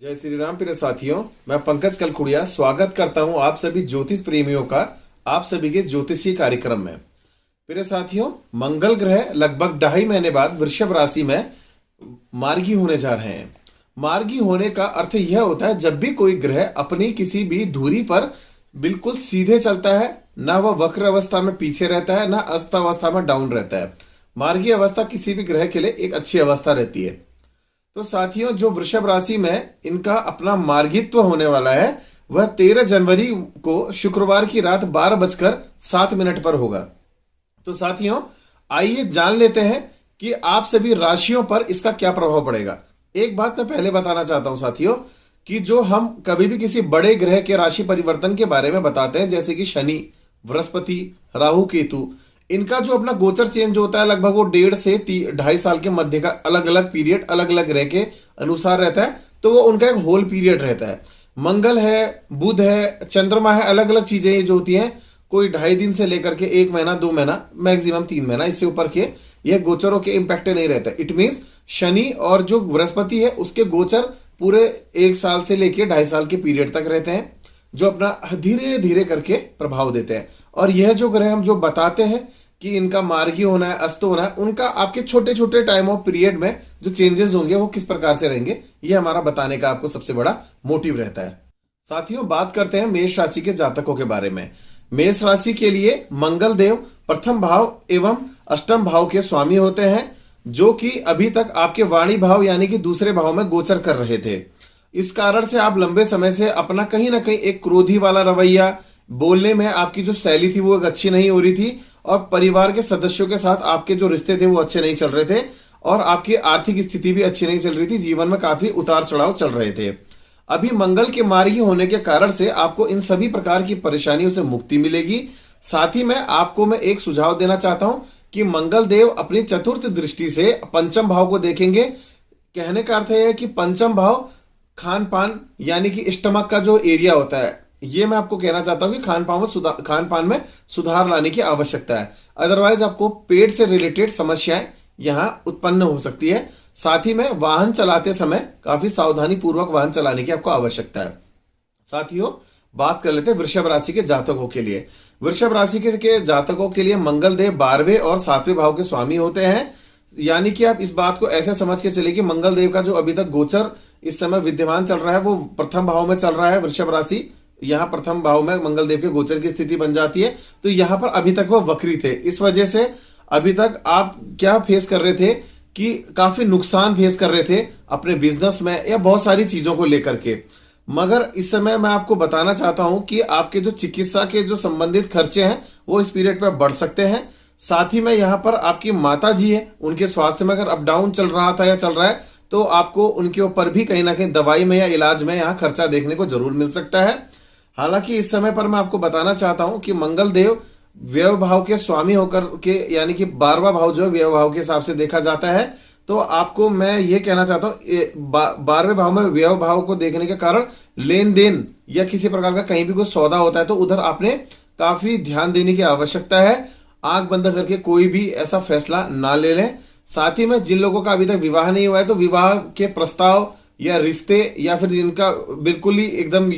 जय श्री राम प्रिय साथियों। मैं पंकज कलखुड़िया स्वागत करता हूं आप सभी ज्योतिष प्रेमियों का आप सभी के ज्योतिषीय कार्यक्रम में। प्रिय साथियों, मंगल ग्रह लगभग 2.5 महीने बाद वृषभ राशि में मार्गी होने जा रहे हैं। मार्गी होने का अर्थ यह होता है जब भी कोई ग्रह अपनी किसी भी धुरी पर बिल्कुल सीधे चलता है, ना वह वक्र अवस्था में पीछे रहता है, ना अस्त अवस्था में डाउन रहता है। मार्गी अवस्था किसी भी ग्रह के लिए एक अच्छी अवस्था रहती है। तो साथियों, जो वृषभ राशि में इनका अपना मार्गित्व होने वाला है वह 13 जनवरी को शुक्रवार की रात 12:07 पर होगा। तो साथियों, आइए जान लेते हैं कि आप सभी राशियों पर इसका क्या प्रभाव पड़ेगा। एक बात मैं पहले बताना चाहता हूं साथियों कि जो हम कभी भी किसी बड़े ग्रह के राशि परिवर्तन के बारे में बताते हैं, जैसे कि शनि, बृहस्पति, राहु, केतु, इनका जो अपना गोचर चेंज होता है लगभग वो 1.5 से 2.5 साल के मध्य का अलग अलग पीरियड अलग अलग ग्रह के अनुसार रहता है। तो वो उनका एक होल पीरियड रहता है। मंगल है, बुध है, चंद्रमा है, अलग अलग चीजें ये जो होती हैं, कोई 2.5 दिन से लेकर के 1 महीना, 2 महीना, मैक्सिमम 3 महीना, इससे ऊपर के ये गोचरों के इंपैक्ट नहीं रहता। इट मीन्स शनि और जो बृहस्पति है उसके गोचर पूरे 1 साल से लेकर 2.5 साल के पीरियड तक रहते हैं, जो अपना धीरे धीरे करके प्रभाव देते हैं। और यह जो ग्रह हम जो बताते हैं कि इनका मार्गी होना है, अस्त होना है, उनका आपके छोटे छोटे टाइम ऑफ पीरियड में जो चेंजेस होंगे वो किस प्रकार से रहेंगे, ये हमारा बताने का आपको सबसे बड़ा मोटिव रहता है। साथियों, बात करते हैं मेष राशि के जातकों के बारे में। मेष राशि के लिए मंगल देव प्रथम भाव एवं अष्टम भाव के स्वामी होते हैं, जो कि अभी तक आपके वाणी भाव यानी कि दूसरे भाव में गोचर कर रहे थे। इस कारण से आप लंबे समय से अपना कहीं ना कहीं एक क्रोधी वाला रवैया, बोलने में आपकी जो शैली थी वो एक अच्छी नहीं हो रही थी, और परिवार के सदस्यों के साथ आपके जो रिश्ते थे वो अच्छे नहीं चल रहे थे, और आपकी आर्थिक स्थिति भी अच्छी नहीं चल रही थी। जीवन में काफी उतार चढ़ाव चल रहे थे। अभी मंगल के मार्गी होने के कारण से आपको इन सभी प्रकार की परेशानियों से मुक्ति मिलेगी। साथ ही में आपको मैं एक सुझाव देना चाहता हूं कि मंगल देव अपनी चतुर्थ दृष्टि से पंचम भाव को देखेंगे। कहने का अर्थ है कि पंचम भाव खान पान यानी कि स्टमक का जो एरिया होता है, ये मैं आपको कहना चाहता हूं कि खान पान में सुधार लाने की आवश्यकता है। अदरवाइज आपको पेट से रिलेटेड समस्याएं यहां उत्पन्न हो सकती है। साथ ही में वाहन चलाते समय काफी सावधानी पूर्वक वाहन चलाने की आपको आवश्यकता है। साथियों, बात कर लेते हैं वृषभ राशि के जातकों के लिए। वृषभ राशि के जातकों के लिए मंगल देव 12वें और 7वें भाव के स्वामी होते हैं। यानी कि आप इस बात को ऐसे समझ के चलिए कि मंगल देव का जो अभी तक गोचर इस समय विद्यमान चल रहा है वो प्रथम भाव में चल रहा है। वृषभ राशि यहां प्रथम भाव में मंगल देव के गोचर की स्थिति बन जाती है। तो यहां पर अभी तक वो वक्री थे। इस वजह से अभी तक आप क्या फेस कर रहे थे कि काफी नुकसान फेस कर रहे थे अपने बिजनेस में या बहुत सारी चीजों को लेकर के। मगर इस समय मैं आपको बताना चाहता हूं कि आपके जो चिकित्सा के जो संबंधित खर्चे हैं वो इस पीरियड पर बढ़ सकते हैं। साथ ही में यहाँ पर आपकी माता जी है, उनके स्वास्थ्य में अगर अप डाउन चल रहा था या चल रहा है तो आपको उनके ऊपर भी कहीं ना कहीं दवाई में या इलाज में यहाँ खर्चा देखने को जरूर मिल सकता है। हालांकि इस समय पर मैं आपको बताना चाहता हूं कि मंगल देव व्यय भाव के स्वामी होकर के यानी कि 12वां भाव जो है व्यय भाव के हिसाब से देखा जाता है। तो आपको मैं ये कहना चाहता हूं 12वें भाव में व्यय भाव को देखने के कारण लेन देन या किसी प्रकार का कहीं भी कोई सौदा होता है तो उधर आपने काफी ध्यान देने की आवश्यकता है। आंख बंद करके कोई भी ऐसा फैसला ना ले लें। साथ ही में जिन लोगों का अभी तक विवाह नहीं हुआ है तो विवाह के प्रस्ताव या रिश्ते या फिर जिनका बिल्कुल ही एकदम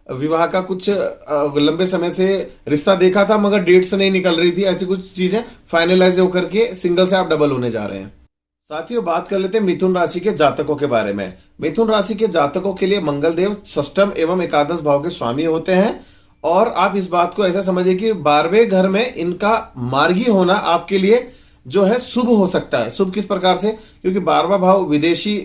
विवाह का कुछ लंबे समय से रिश्ता देखा था मगर डेट से नहीं निकल रही थी, ऐसी कुछ चीजें फाइनलाइज होकर के सिंगल से आप डबल होने जा रहे हैं। साथियों, बात कर लेते हैं मिथुन राशि के जातकों के बारे में। मिथुन राशि के जातकों के लिए मंगल देव षष्ठम एवं एकादश भाव के स्वामी होते हैं। और आप इस बात को ऐसा समझिए कि 12वें घर में इनका मार्गी होना आपके लिए जो है शुभ हो सकता है। शुभ किस प्रकार से? क्योंकि 12वां भाव विदेशी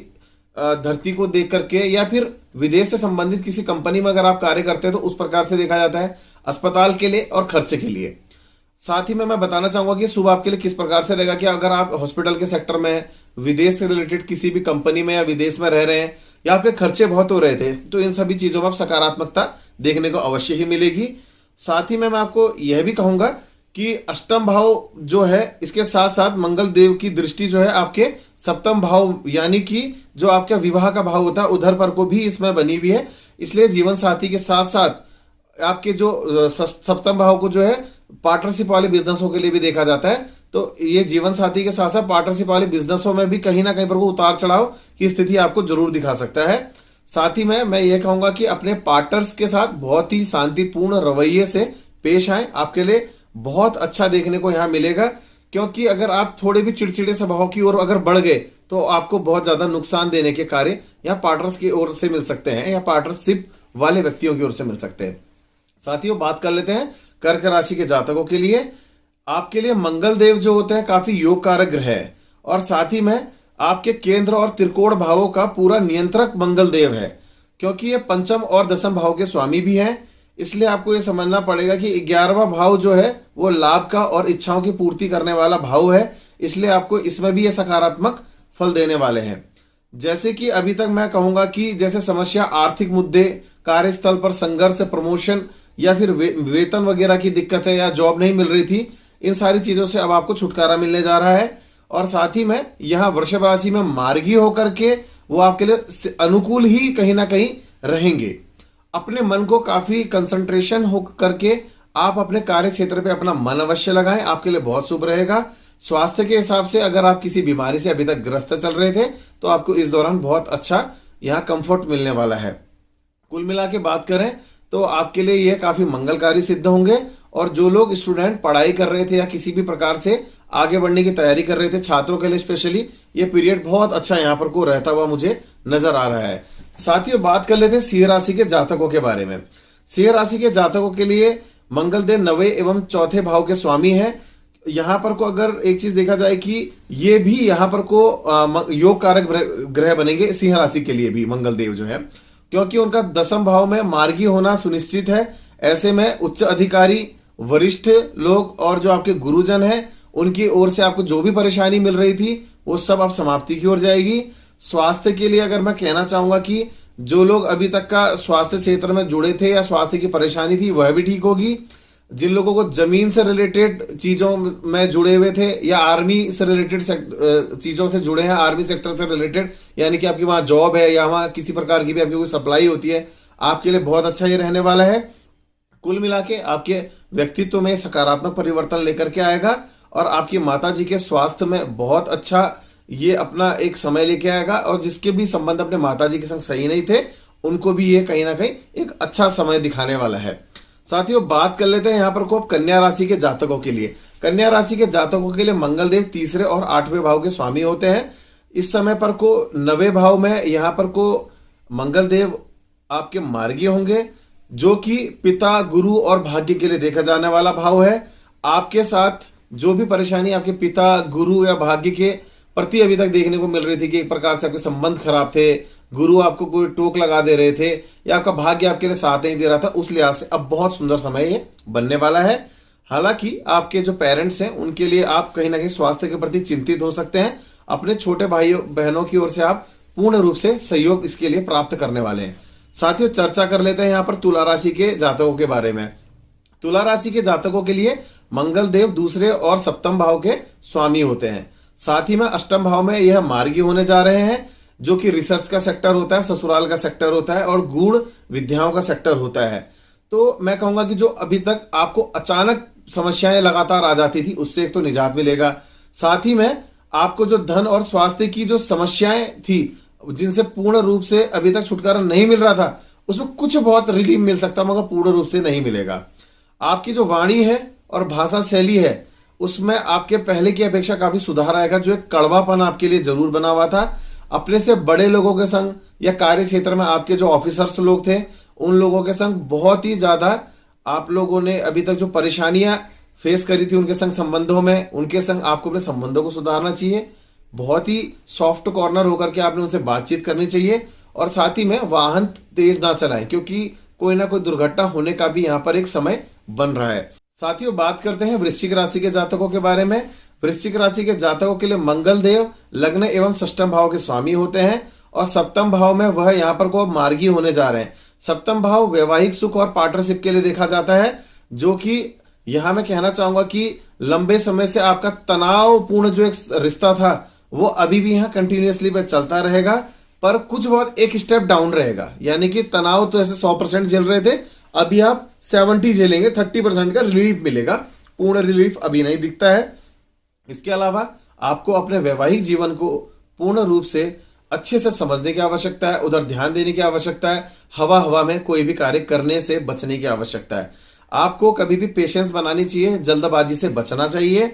धरती को देख करके या फिर विदेश से संबंधित किसी कंपनी में अगर आप कार्य करते हैं तो उस प्रकार से देखा जाता है, अस्पताल के लिए और खर्चे के लिए। साथ ही में मैं बताना चाहूंगा कि शुभ आपके लिए किस प्रकार से रहेगा कि अगर आप हॉस्पिटल के सेक्टर में, विदेश से रिलेटेड किसी भी कंपनी में या विदेश में रह रहे हैं या आपके खर्चे बहुत हो रहे थे तो इन सभी चीजों में आप सकारात्मकता देखने को अवश्य ही मिलेगी। साथ ही में मैं आपको यह भी कहूंगा कि अष्टम भाव जो है इसके साथ साथ मंगल देव की दृष्टि जो है आपके सप्तम भाव यानी कि जो आपका विवाह का भाव होता है उधर पर को भी इसमें बनी हुई है। इसलिए जीवन साथी के साथ साथ आपके जो सप्तम भाव को जो है पार्टनरशिप वाले बिजनेसों के लिए भी देखा जाता है। तो ये जीवन साथी के साथ साथ पार्टनरशिप वाले बिजनेसों में भी कहीं ना कहीं पर को उतार चढ़ाव की स्थिति आपको जरूर दिखा सकता है। साथ ही में मैं ये कहूंगा कि अपने पार्टनर्स के साथ बहुत ही शांतिपूर्ण रवैये से पेश आए, आपके लिए बहुत अच्छा देखने को यहाँ मिलेगा। क्योंकि अगर आप थोड़े भी चिड़चिड़े स्वभाव की ओर अगर बढ़ गए तो आपको बहुत ज्यादा नुकसान देने के कार्य या पार्टनर्स की ओर से मिल सकते हैं या पार्टनरशिप वाले व्यक्तियों की ओर से मिल सकते हैं। साथियों, बात कर लेते हैं कर्क राशि के जातकों के लिए। आपके लिए मंगल देव जो होते हैं काफी योग कारक ग्रह है, और साथ ही में आपके केंद्र और त्रिकोण भावों का पूरा नियंत्रक मंगल देव है। क्योंकि ये पंचम और दसम भाव के स्वामी भी हैं, इसलिए आपको ये समझना पड़ेगा कि 11वां भाव जो है वो लाभ का और इच्छाओं की पूर्ति करने वाला भाव है। इसलिए आपको इसमें भी ये सकारात्मक फल देने वाले हैं। जैसे कि अभी तक मैं कहूंगा कि जैसे समस्या, आर्थिक मुद्दे, कार्यस्थल पर संघर्ष, प्रमोशन या फिर वेतन वगैरह की दिक्कत है या जॉब नहीं मिल रही थी, इन सारी चीजों से अब आपको छुटकारा मिलने जा रहा है। और साथ ही में यहाँ वृषभ राशि में मार्गी होकर के वो आपके लिए अनुकूल ही कहीं ना कहीं रहेंगे। अपने मन को काफी कंसंट्रेशन हो करके आप अपने कार्य क्षेत्र पे अपना मन अवश्य लगाएं, आपके लिए बहुत शुभ रहेगा। स्वास्थ्य के हिसाब से अगर आप किसी बीमारी से अभी तक ग्रस्त चल रहे थे तो आपको इस दौरान बहुत अच्छा यहाँ कंफर्ट मिलने वाला है। कुल मिला के बात करें तो आपके लिए यह काफी मंगलकारी सिद्ध होंगे। और जो लोग स्टूडेंट पढ़ाई कर रहे थे या किसी भी प्रकार से आगे बढ़ने की तैयारी कर रहे थे, छात्रों के लिए स्पेशली ये पीरियड बहुत अच्छा यहाँ पर को रहता हुआ मुझे नजर आ रहा है। साथियों, बात कर लेते हैं सिंह राशि के जातकों के बारे में। सिंह राशि के जातकों के लिए मंगल देव 9वें एवं चौथे भाव के स्वामी हैं। यहाँ पर को अगर एक चीज देखा जाए कि ये भी यहाँ पर को योग कारक ग्रह बनेंगे सिंह राशि के लिए भी मंगल देव जो है, क्योंकि उनका दसम भाव में मार्गी होना सुनिश्चित है। ऐसे में उच्च अधिकारी, वरिष्ठ लोग और जो आपके गुरुजन हैं उनकी ओर से आपको जो भी परेशानी मिल रही थी वो सब अब समाप्ति की ओर जाएगी। स्वास्थ्य के लिए अगर मैं कहना चाहूंगा कि जो लोग अभी तक का स्वास्थ्य क्षेत्र में जुड़े थे या स्वास्थ्य की परेशानी थी वह भी ठीक होगी। जिन लोगों को जमीन से रिलेटेड चीजों में जुड़े हुए थे या आर्मी से रिलेटेड चीजों से जुड़े हैं, आर्मी सेक्टर से रिलेटेड, यानी कि आपकी वहां जॉब है या वहां किसी प्रकार की भी आपकी कोई सप्लाई होती है, आपके लिए बहुत अच्छा ये रहने वाला है। कुल मिला के आपके व्यक्तित्व में सकारात्मक परिवर्तन लेकर के आएगा और आपकी माता जी के स्वास्थ्य में बहुत अच्छा ये अपना एक समय लेके आएगा। और जिसके भी संबंध अपने माता जी के संग सही नहीं थे उनको भी ये कहीं ना कहीं एक अच्छा समय दिखाने वाला है। साथियों, बात कर लेते हैं यहाँ पर को कन्या राशि के जातकों के लिए। कन्या राशि के जातकों के लिए मंगल देव तीसरे और 8वें भाव के स्वामी होते हैं। इस समय पर को 9वें भाव में यहाँ पर को मंगल देव आपके मार्गी होंगे, जो कि पिता, गुरु और भाग्य के लिए देखा जाने वाला भाव है। आपके साथ जो भी परेशानी आपके पिता, गुरु या भाग्य के प्रति अभी तक देखने को मिल रही थी कि एक प्रकार से आपके संबंध खराब थे, गुरु आपको कोई टोक लगा दे रहे थे या आपका भाग्य आपके लिए साथ नहीं दे रहा था, उस लिहाज से अब बहुत सुंदर समय ये बनने वाला है। हालांकि आपके जो पेरेंट्स हैं उनके लिए आप कहीं ना कहीं स्वास्थ्य के प्रति चिंतित हो सकते हैं। अपने छोटे भाइयों बहनों की ओर से आप पूर्ण रूप से सहयोग इसके लिए प्राप्त करने वाले हैं। साथियों, चर्चा कर लेते हैं यहाँ पर तुला राशि के जातकों के बारे में। तुला राशि के जातकों के लिए मंगल देव दूसरे और सप्तम भाव के स्वामी होते हैं। साथ ही में अष्टम भाव में यह मार्गी होने जा रहे हैं, जो कि रिसर्च का सेक्टर होता है, ससुराल का सेक्टर होता है और गूढ़ विद्याओं का सेक्टर होता है। तो मैं कहूंगा कि जो अभी तक आपको अचानक समस्याएं लगातार आ जाती थी उससे एक तो निजात मिलेगा। साथ ही में आपको जो धन और स्वास्थ्य की जो समस्याएं थी जिनसे पूर्ण रूप से अभी तक छुटकारा नहीं मिल रहा था, उसमें कुछ बहुत रिलीफ मिल सकता मगर पूर्ण रूप से नहीं मिलेगा। आपकी जो वाणी है और भाषा शैली है उसमें आपके पहले की अपेक्षा काफी सुधार आएगा। जो एक कड़वापन आपके लिए जरूर बना हुआ था, अपने से बड़े लोगों के संग या कार्य क्षेत्र में आपके जो ऑफिसर्स लोग थे उन लोगों के संग बहुत ही ज्यादा आप लोगों ने अभी तक जो परेशानियां फेस करी थी उनके संग संबंधों में, उनके संग आपको अपने संबंधों को सुधारना चाहिए। बहुत ही सॉफ्ट कॉर्नर होकर के आपने उनसे बातचीत करनी चाहिए। और साथ ही में वाहन तेज ना चलाएं, क्योंकि कोई ना कोई दुर्घटना होने का भी यहाँ पर एक समय बन रहा है। साथियों, बात करते हैं वृश्चिक राशि के जातकों के बारे में। वृश्चिक राशि के जातकों के लिए मंगल देव लग्न एवं षष्ठम भाव के स्वामी होते हैं और सप्तम भाव में वह यहाँ पर को मार्गी होने जा रहे हैं। सप्तम भाव वैवाहिक सुख और पार्टनरशिप के लिए देखा जाता है, जो कि यहां मैं कहना चाहूंगा कि लंबे समय से आपका तनावपूर्ण जो एक रिश्ता था वो अभी भी यहाँ कंटिन्यूअसली पे चलता रहेगा, पर कुछ बहुत एक स्टेप डाउन रहेगा। यानी कि तनाव तो ऐसे 100% झेल रहे थे, अभी आप 70 झेलेंगे, 30% का रिलीफ मिलेगा, पूर्ण रिलीफ अभी नहीं दिखता है। इसके अलावा आपको अपने वैवाहिक जीवन को पूर्ण रूप से अच्छे से समझने की आवश्यकता है, उधर ध्यान देने की आवश्यकता है। हवा हवा में कोई भी कार्य करने से बचने की आवश्यकता है। आपको कभी भी पेशेंस बनानी चाहिए, जल्दबाजी से बचना चाहिए।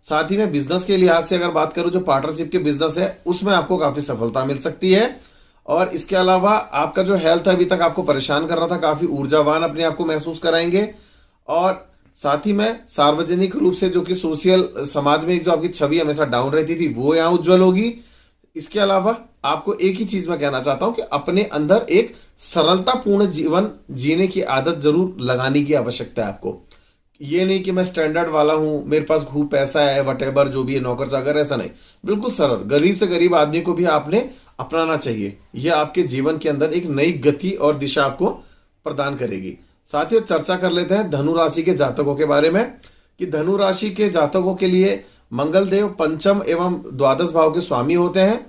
साथ ही में बिजनेस के लिहाज से अगर बात करूं, जो पार्टनरशिप के बिजनेस है उसमें आपको काफी सफलता मिल सकती है। और इसके अलावा आपका जो हेल्थ अभी तक आपको परेशान कर रहा था, काफी ऊर्जावान अपने आप को महसूस कराएंगे। और साथ ही में सार्वजनिक रूप से जो कि सोशल समाज में जो आपकी छवि हमेशा डाउन रहती थी वो यहाँ उज्जवल होगी। इसके अलावा आपको एक ही चीज मैं कहना चाहता हूं कि अपने अंदर एक सरलतापूर्ण जीवन जीने की आदत जरूर लगाने की आवश्यकता है आपको। ये नहीं कि मैं स्टैंडर्ड वाला हूं, मेरे पास खूब पैसा है, वटेवर जो भी है, नौकर चाकर, ऐसा नहीं। बिल्कुल सरल, गरीब से गरीब आदमी को भी आपने अपनाना चाहिए। यह आपके जीवन के अंदर एक नई गति और दिशा आपको प्रदान करेगी। साथ ही चर्चा कर लेते हैं धनु राशि के जातकों के बारे में कि धनु राशि के जातकों के लिए मंगल देव पंचम एवं द्वादश भाव के स्वामी होते हैं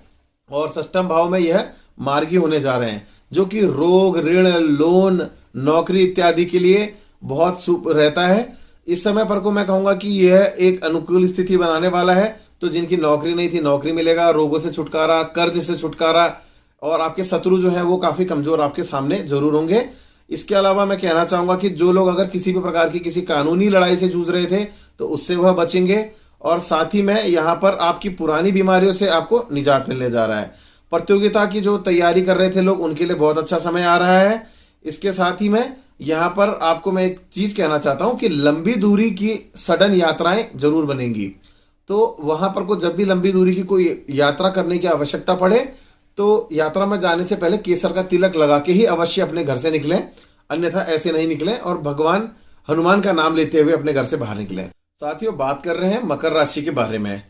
और षष्ठम भाव में यह मार्गी होने जा रहे हैं, जो कि रोग, ऋण, लोन, नौकरी इत्यादि के लिए बहुत शुभ रहता है। इस समय पर को मैं कहूंगा कि यह एक अनुकूल स्थिति बनाने वाला है। तो जिनकी नौकरी नहीं थी, नौकरी मिलेगा, रोगों से छुटकारा, कर्ज से छुटकारा, और आपके शत्रु जो है वो काफी कमजोर आपके सामने जरूर होंगे। इसके अलावा मैं कहना चाहूंगा कि जो लोग अगर किसी भी प्रकार की किसी कानूनी लड़ाई से जूझ रहे थे तो उससे वह बचेंगे। और साथ ही में यहाँ पर आपकी पुरानी बीमारियों से आपको निजात मिलने जा रहा है। प्रतियोगिता की जो तैयारी कर रहे थे लोग, उनके लिए बहुत अच्छा समय आ रहा है। इसके साथ ही में यहाँ पर आपको मैं एक चीज कहना चाहता हूं कि लंबी दूरी की सडन यात्राएं जरूर बनेंगी। तो वहां पर को जब भी लंबी दूरी की कोई यात्रा करने की आवश्यकता पड़े तो यात्रा में जाने से पहले केसर का तिलक लगा के ही अवश्य अपने घर से निकलें, अन्यथा ऐसे नहीं निकलें और भगवान हनुमान का नाम लेते हुए अपने घर से बाहर निकलें। साथियों, बात कर रहे हैं मकर राशि के बारे में।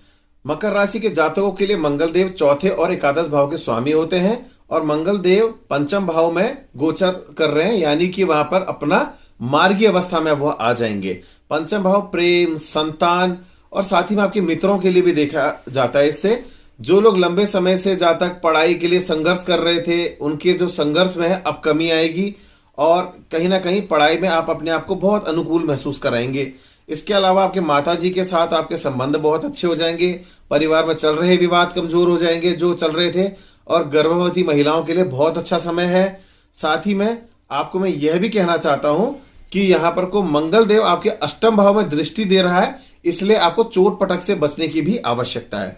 मकर राशि के जातकों के लिए मंगल देव चौथे और एकादश भाव के स्वामी होते हैं और मंगल देव पंचम भाव में गोचर कर रहे हैं, यानी कि वहां पर अपना मार्गी अवस्था में वह आ जाएंगे। पंचम भाव प्रेम, संतान और साथ ही में आपके मित्रों के लिए भी देखा जाता है। इससे जो लोग लंबे समय से जहां तक पढ़ाई के लिए संघर्ष कर रहे थे, उनके जो संघर्ष में है अब कमी आएगी और कहीं ना कहीं पढ़ाई में आप अपने आप को बहुत अनुकूल महसूस कराएंगे। इसके अलावा आपके माता जी के साथ आपके संबंध बहुत अच्छे हो जाएंगे। परिवार में चल रहे विवाद कमजोर हो जाएंगे जो चल रहे थे। और गर्भवती महिलाओं के लिए बहुत अच्छा समय है। साथ ही में आपको मैं यह भी कहना चाहता हूं कि यहां पर को मंगल देव आपके अष्टम भाव में दृष्टि दे रहा है, इसलिए आपको चोट पटक से बचने की भी आवश्यकता है।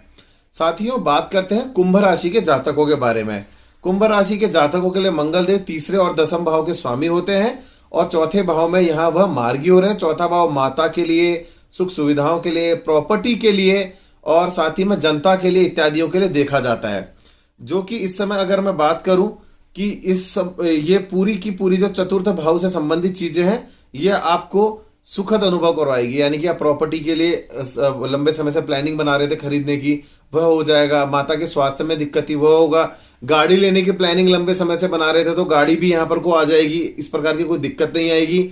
साथियों, बात करते हैं कुंभ राशि के जातकों के बारे में। कुंभ राशि के जातकों के लिए मंगल देव तीसरे और दसम भाव के स्वामी होते हैं और चौथे भाव में यहां वह मार्गी हो रहे हैं। चौथा भाव माता के लिए, सुख सुविधाओं के लिए, प्रॉपर्टी के लिए और साथ ही में जनता के लिए इत्यादियों के लिए देखा जाता है। जो कि इस समय अगर मैं बात करूं कि ये पूरी की पूरी जो चतुर्थ भाव से संबंधित चीजें हैं, ये आपको सुखद अनुभव करवाएगी। यानी कि आप प्रॉपर्टी के लिए लंबे समय से प्लानिंग बना रहे थे खरीदने की, वह हो जाएगा। माता के स्वास्थ्य में दिक्कत थी, वह होगा। गाड़ी लेने की प्लानिंग लंबे समय से बना रहे थे तो गाड़ी भी यहां पर को आ जाएगी। इस प्रकार की कोई दिक्कत नहीं आएगी।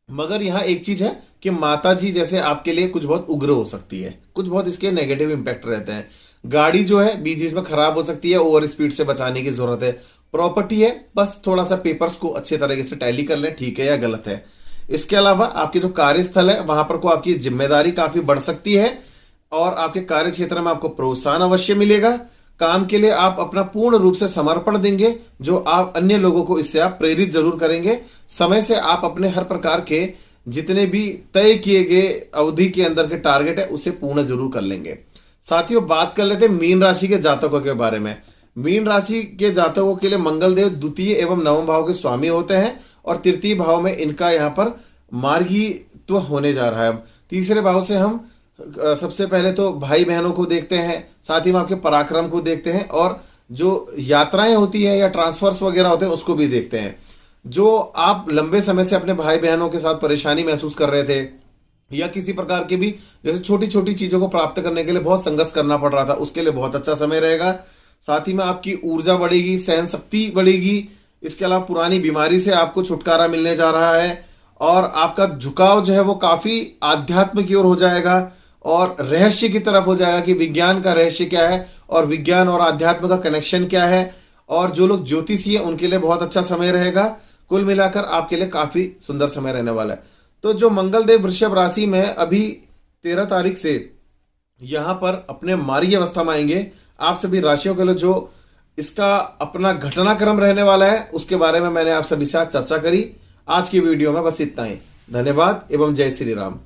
मगर यहाँ एक चीज है कि माता जी जैसे आपके लिए कुछ बहुत उग्र हो सकती है, कुछ बहुत इसके नेगेटिव इंपैक्ट रहते हैं। गाड़ी जो है बीच बीच में खराब हो सकती है, ओवर स्पीड से बचाने की जरूरत है। प्रॉपर्टी है, बस थोड़ा सा पेपर्स को अच्छे तरीके से टैली कर लें, ठीक है या गलत है। इसके अलावा आपके जो कार्यस्थल है वहां पर को आपकी जिम्मेदारी काफी बढ़ सकती है और आपके कार्य क्षेत्र में आपको प्रोत्साहन अवश्य मिलेगा। काम के लिए आप अपना पूर्ण रूप से समर्पण देंगे, जो आप अन्य लोगों को इससे आप प्रेरित जरूर करेंगे। समय से आप अपने हर प्रकार के जितने भी तय किए गए अवधि के अंदर के टारगेट है उसे पूर्ण जरूर कर लेंगे। साथियों, बात कर लेते हैं मीन राशि के जातकों के बारे में। मीन राशि के जातकों के लिए मंगल देव द्वितीय एवं नवम भाव के स्वामी होते हैं और तृतीय भाव में इनका यहाँ पर मार्गीत्व होने जा रहा है। तीसरे भाव से हम सबसे पहले तो भाई बहनों को देखते हैं, साथ ही में आपके पराक्रम को देखते हैं और जो यात्राएं होती है या ट्रांसफर्स वगैरह होते हैं उसको भी देखते हैं। जो आप लंबे समय से अपने भाई बहनों के साथ परेशानी महसूस कर रहे थे या किसी प्रकार की भी जैसे छोटी छोटी चीजों को प्राप्त करने के लिए बहुत संघर्ष करना पड़ रहा था, उसके लिए बहुत अच्छा समय रहेगा। साथ ही में आपकी ऊर्जा बढ़ेगी, सहन शक्ति बढ़ेगी। इसके अलावा पुरानी बीमारी से आपको छुटकारा मिलने जा रहा है और आपका झुकाव जो है वो काफी आध्यात्म की ओर हो जाएगा और रहस्य की तरफ हो जाएगा कि विज्ञान का रहस्य क्या है और विज्ञान और आध्यात्म का कनेक्शन क्या है। और जो लोग ज्योतिषी है उनके लिए बहुत अच्छा समय रहेगा। कुल मिलाकर आपके लिए काफी सुंदर समय रहने वाला है। तो जो मंगल देव वृषभ राशि में अभी 13 तारीख से यहां पर अपने मार्गी अवस्था में आएंगे, आप सभी राशियों के लिए जो इसका अपना घटनाक्रम रहने वाला है, उसके बारे में मैंने आप सभी से आज चर्चा करी। आज की वीडियो में बस इतना ही। धन्यवाद एवं जय श्री राम।